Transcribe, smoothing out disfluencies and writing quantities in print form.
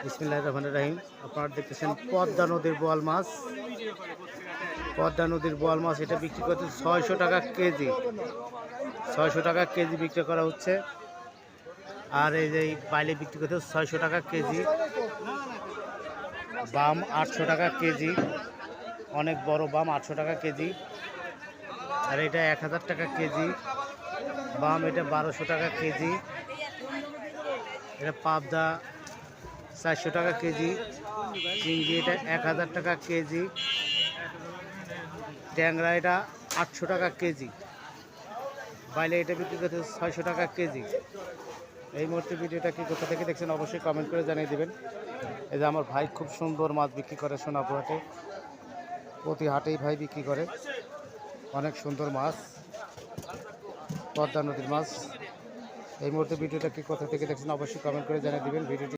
বিসমিল্লাহির রহমানির রহিম। আপনারা দেখতেছেন পদ্মা নদীর বোয়াল মাছ। পদ্মা নদীর বোয়াল মাছ এটা বিক্রি করতে 600 টাকা কেজি। 600 টাকা কেজি বিক্রি করা হচ্ছে। আর এই যে বাইলে বিক্রি করতে 600 টাকা কেজি। বাম 800 টাকা কেজি, অনেক বড় বাম 800 টাকা কেজি। আর এটা 1000 টাকা কেজি। বাম এটা 1200 টাকা কেজি। এটা পাবদা 400 টাকা কেজি। চিংড়ি এটা 1000 টাকা কেজি। ট্যাংরা এটা 800 টাকা কেজি। বাইলে এটা বিক্রি করতে 600 টাকা কেজি। এই মুহূর্তে ভিডিওটা কি কোথা থেকে দেখছেন অবশ্যই কমেন্ট করে জানিয়ে দেবেন। এই যে আমার ভাই খুব সুন্দর মাছ বিক্রি করে সোনাপুর হাটে, প্রতি হাটেই ভাই বিক্রি করে অনেক সুন্দর মাছ, পদ্মা নদীর মাছ। এই মুহূর্তে ভিডিওটা কি কোথা থেকে দেখছেন অবশ্যই কমেন্ট করে জানিয়ে দেবেন। ভিডিওটি